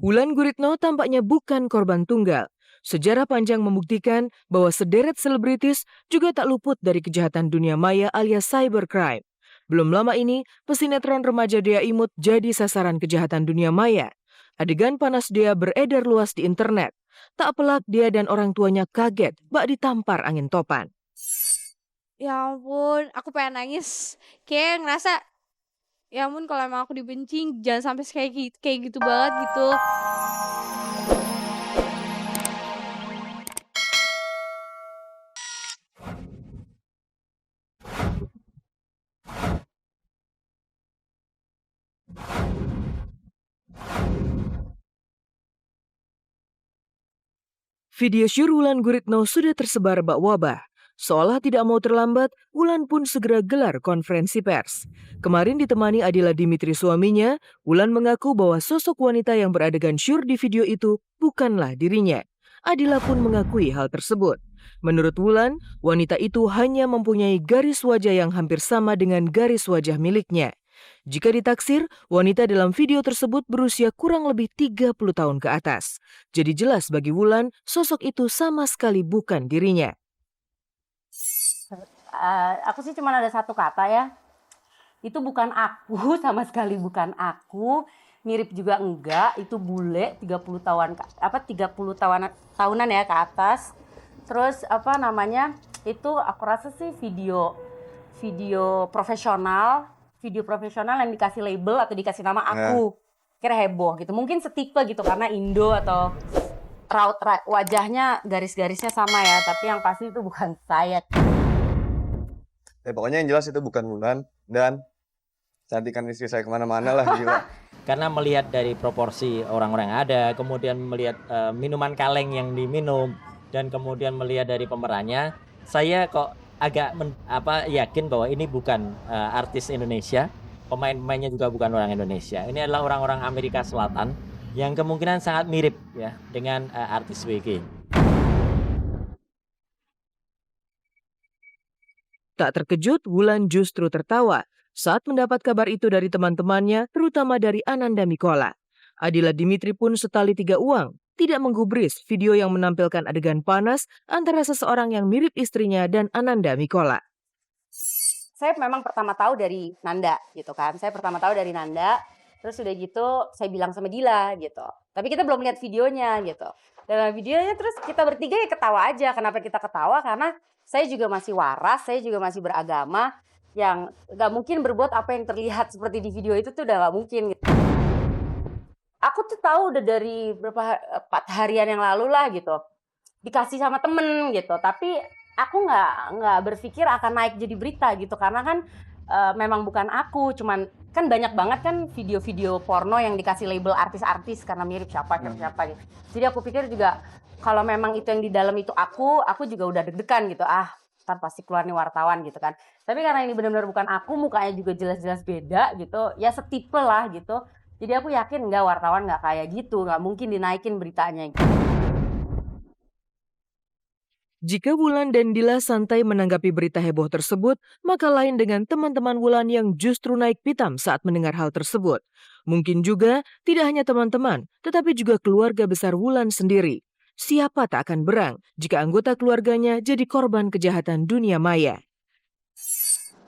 Wulan Guritno tampaknya bukan korban tunggal. Sejarah panjang membuktikan bahwa sederet selebritis juga tak luput dari kejahatan dunia maya alias cybercrime. Belum lama ini, pesinetron remaja Dea Imut jadi sasaran kejahatan dunia maya. Adegan panas Dea beredar luas di internet. Tak pelak dia dan orang tuanya kaget bak ditampar angin topan. Ya ampun, aku pengen nangis. Kayak ngerasa, ya ampun kalau emang aku dibenci, jangan sampai kayak gitu banget gitu. Video syur Wulan Guritno sudah tersebar bak wabah. Seolah tidak mau terlambat, Wulan pun segera gelar konferensi pers. Kemarin ditemani Adila Dimitri suaminya, Wulan mengaku bahwa sosok wanita yang beradegan syur di video itu bukanlah dirinya. Adila pun mengakui hal tersebut. Menurut Wulan, wanita itu hanya mempunyai garis wajah yang hampir sama dengan garis wajah miliknya. Jika ditaksir, wanita dalam video tersebut berusia kurang lebih 30 tahun ke atas. Jadi jelas bagi Wulan, sosok itu sama sekali bukan dirinya. Aku sih cuma ada satu kata ya. Itu bukan aku, sama sekali bukan aku. Mirip juga enggak, itu bule 30 tahunan ya ke atas. Terus itu aku rasa sih video profesional yang dikasih label atau dikasih nama aku. Kira heboh gitu. Mungkin setipe gitu karena Indo atau raut wajahnya garis-garisnya sama ya, tapi yang pasti itu bukan saya. Pokoknya yang jelas itu bukan Wulan dan cantikan istri saya kemana-mana lah gila. Karena melihat dari proporsi orang-orang yang ada, kemudian melihat minuman kaleng yang diminum, dan kemudian melihat dari pemerannya, saya kok agak yakin bahwa ini bukan artis Indonesia, pemain-pemainnya juga bukan orang Indonesia. Ini adalah orang-orang Amerika Selatan yang kemungkinan sangat mirip ya dengan artis WG. Tak terkejut, Wulan justru tertawa saat mendapat kabar itu dari teman-temannya, terutama dari Ananda Mikola. Adila Dimitri pun setali 3 uang, tidak menggubris video yang menampilkan adegan panas antara seseorang yang mirip istrinya dan Ananda Mikola. Saya memang pertama tahu dari Nanda gitu kan. Terus udah gitu saya bilang sama Dila gitu. Tapi kita belum lihat videonya gitu. Dalam videonya terus kita bertiga ya ketawa aja. Kenapa kita ketawa? Karena saya juga masih waras, saya juga masih beragama. Yang gak mungkin berbuat apa yang terlihat seperti di video itu tuh udah gak mungkin gitu. Aku tuh tahu udah dari 4 harian yang lalu lah gitu. Dikasih sama temen gitu. Tapi aku nggak berpikir akan naik jadi berita gitu. Karena kan memang bukan aku. Cuman kan banyak banget kan video-video porno yang dikasih label artis-artis karena mirip siapa gitu. Jadi aku pikir juga kalau memang itu yang di dalam itu aku juga udah deg-degan gitu. Ntar pasti keluar nih wartawan gitu kan. Tapi karena ini benar-benar bukan aku, mukanya juga jelas-jelas beda gitu. Ya setipe lah gitu. Jadi aku yakin enggak, wartawan nggak kayak gitu. Nggak mungkin dinaikin beritanya gitu. Jika Wulan dan Dila santai menanggapi berita heboh tersebut, maka lain dengan teman-teman Wulan yang justru naik pitam saat mendengar hal tersebut. Mungkin juga tidak hanya teman-teman, tetapi juga keluarga besar Wulan sendiri. Siapa tak akan berang jika anggota keluarganya jadi korban kejahatan dunia maya.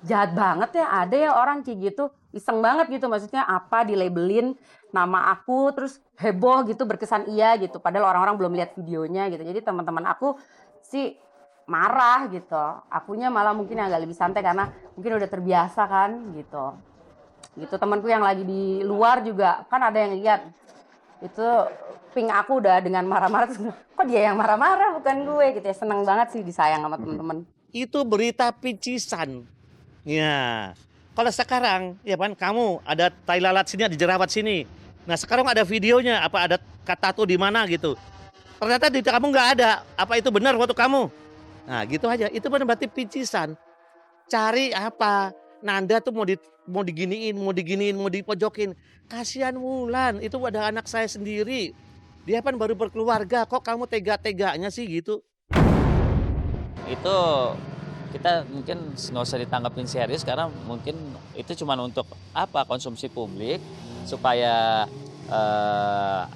Jahat banget ya, ada ya orang kayak gitu, iseng banget gitu, maksudnya apa dilabelin nama aku terus heboh gitu, berkesan iya gitu, padahal orang-orang belum lihat videonya gitu. Jadi teman-teman aku sih marah gitu, akunya malah mungkin agak lebih santai karena mungkin udah terbiasa kan gitu. Temanku yang lagi di luar juga kan ada yang lihat itu ping aku udah dengan marah-marah, kok dia yang marah-marah bukan gue gitu ya. Seneng banget sih disayang sama teman-teman. Itu berita picisan. Ya, kalau sekarang ya kan kamu ada tai lalat sini, ada jerawat sini. Nah sekarang ada videonya, apa ada kata tuh di mana gitu. Ternyata di kamu nggak ada. Apa itu benar waktu kamu? Nah gitu aja. Itu benar berarti picisan. Cari apa? Nanda tuh mau diginiin, mau dipojokin. Kasihan Wulan, itu ada anak saya sendiri. Dia kan baru berkeluarga. Kok kamu tega-teganya sih gitu? Itu kita mungkin nggak usah ditanggapin serius karena mungkin itu cuma untuk konsumsi publik supaya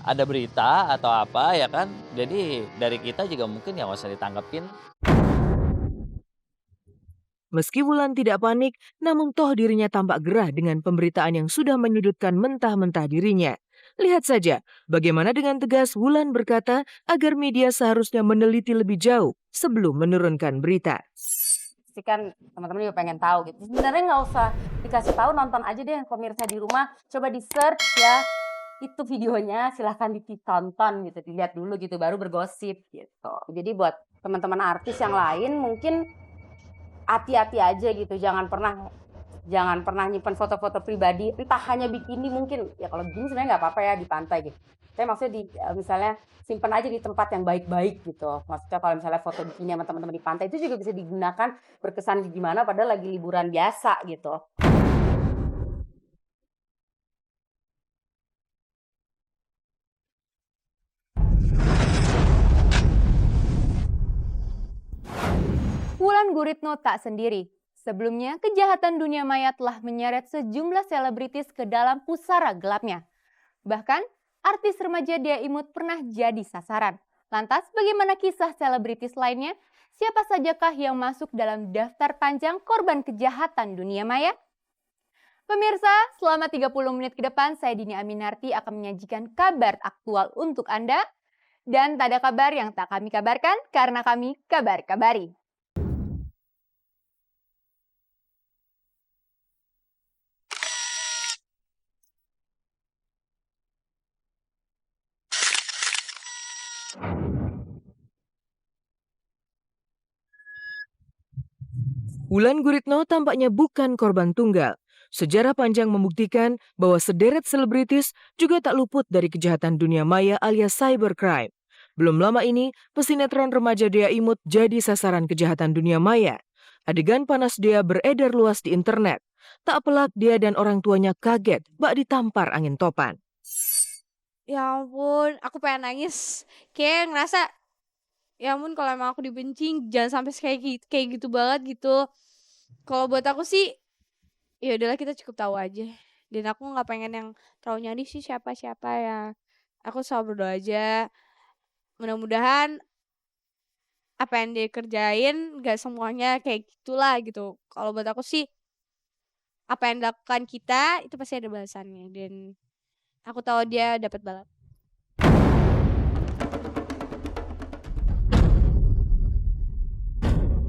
ada berita atau apa ya kan. Jadi dari kita juga mungkin ya nggak usah ditanggepin. Meski Wulan tidak panik, namun toh dirinya tampak gerah dengan pemberitaan yang sudah menyudutkan mentah-mentah dirinya. Lihat saja bagaimana dengan tegas Wulan berkata agar media seharusnya meneliti lebih jauh sebelum menurunkan berita. Pasti kan teman-teman juga pengen tahu gitu. Sebenarnya nggak usah dikasih tahu, nonton aja deh pemirsa di rumah. Coba di search ya, itu videonya silahkan ditonton gitu, dilihat dulu gitu, baru bergosip gitu. Jadi buat teman-teman artis yang lain mungkin hati-hati aja gitu, jangan pernah nyimpen foto-foto pribadi, entah hanya bikini mungkin, ya kalau bikini sebenarnya nggak apa-apa ya di pantai gitu. Tapi maksudnya misalnya simpen aja di tempat yang baik-baik gitu. Maksudnya kalau misalnya foto bikini sama teman-teman di pantai itu juga bisa digunakan berkesan gimana padahal lagi liburan biasa gitu. Wulan Guritno tak sendiri. Sebelumnya, kejahatan dunia maya telah menyeret sejumlah selebritis ke dalam pusara gelapnya. Bahkan, artis remaja Dea Imut pernah jadi sasaran. Lantas, bagaimana kisah selebritis lainnya? Siapa sajakah yang masuk dalam daftar panjang korban kejahatan dunia maya? Pemirsa, selama 30 menit ke depan, saya Dini Aminarti akan menyajikan kabar aktual untuk Anda. Dan tak ada kabar yang tak kami kabarkan, karena kami kabar-kabari. Wulan Guritno tampaknya bukan korban tunggal. Sejarah panjang membuktikan bahwa sederet selebritis juga tak luput dari kejahatan dunia maya alias cybercrime. Belum lama ini, pesinetron remaja Dea Imut jadi sasaran kejahatan dunia maya. Adegan panas Dea beredar luas di internet. Tak pelak dia dan orang tuanya kaget bak ditampar angin topan. Ya ampun, aku pengen nangis. Kayak ngerasa, ya ampun kalau emang aku dibenci jangan sampai kayak gitu banget gitu. Kalau buat aku sih, ya udahlah kita cukup tahu aja. Dan aku nggak pengen yang terlalu nyari sih siapa-siapa ya. Aku selalu berdoa aja. Mudah-mudahan apa yang dia kerjain gak semuanya kayak gitulah gitu. Kalau buat aku sih, apa yang dilakukan kita itu pasti ada balasannya. Dan aku tahu dia dapat balas.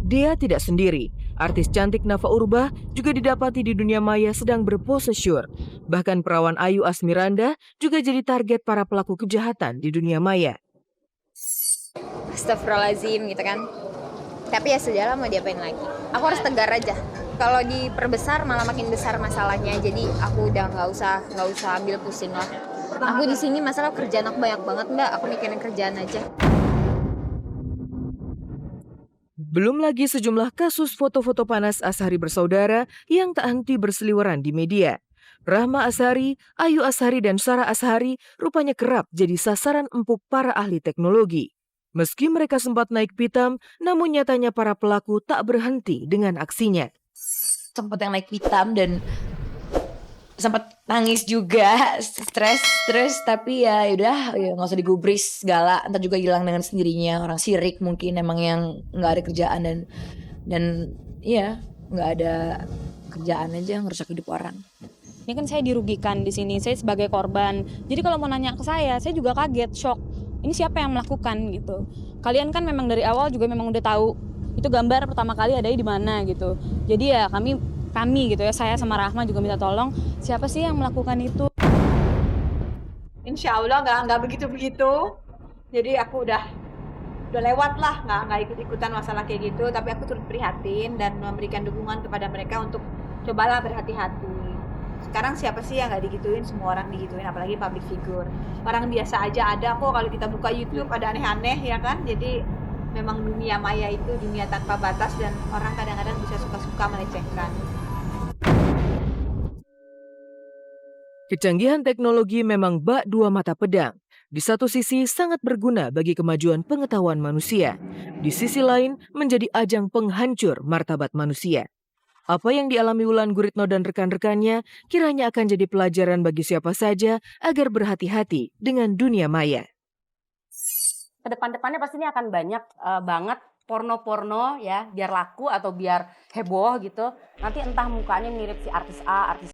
Dia tidak sendiri. Artis cantik Nafa Urbah juga didapati di dunia maya sedang berpose syur. Bahkan perawan Ayu Asmiranda juga jadi target para pelaku kejahatan di dunia maya. Astagfirullahaladzim gitu kan. Tapi ya sudahlah, mau diapain lagi. Aku harus tegar aja. Kalau diperbesar malah makin besar masalahnya. Jadi aku udah nggak usah ambil pusing lah. Aku di sini masalah kerjaan aku banyak banget, Mbak. Aku mikirin kerjaan aja. Belum lagi sejumlah kasus foto-foto panas Azhari bersaudara yang tak henti berseliweran di media. Rahma Azhari, Ayu Azhari, dan Sarah Azhari rupanya kerap jadi sasaran empuk para ahli teknologi. Meski mereka sempat naik pitam, namun nyatanya para pelaku tak berhenti dengan aksinya. Sempat yang naik pitam dan sempat nangis juga, stres terus, tapi ya udah ya nggak usah digubris segala, ntar juga hilang dengan sendirinya. Orang sirik mungkin emang yang nggak ada kerjaan dan ya nggak ada kerjaan aja ngerusak hidup orang. Ini kan saya dirugikan di sini, saya sebagai korban. Jadi kalau mau nanya ke saya juga kaget, shock. Ini siapa yang melakukan gitu? Kalian kan memang dari awal juga memang udah tahu itu gambar pertama kali adanya di mana gitu. Jadi ya kami gitu ya, saya sama Rahma juga minta tolong, siapa sih yang melakukan itu? Insya Allah nggak begitu. Jadi aku udah lewat lah, nggak ikut-ikutan masalah kayak gitu. Tapi aku turut prihatin dan memberikan dukungan kepada mereka untuk cobalah berhati-hati. Sekarang siapa sih yang nggak digituin? Semua orang digituin, apalagi public figure. Orang biasa aja ada kok, kalau kita buka YouTube ada aneh-aneh ya kan. Jadi memang dunia maya itu dunia tanpa batas dan orang kadang-kadang bisa suka-suka melecehkan. Kecanggihan teknologi memang bak dua mata pedang. Di satu sisi sangat berguna bagi kemajuan pengetahuan manusia. Di sisi lain menjadi ajang penghancur martabat manusia. Apa yang dialami Wulan Guritno dan rekan-rekannya kiranya akan jadi pelajaran bagi siapa saja agar berhati-hati dengan dunia maya. Kedepan-depannya pasti ini akan banyak banget porno-porno ya, biar laku atau biar heboh gitu. Nanti entah mukanya mirip si artis A, artis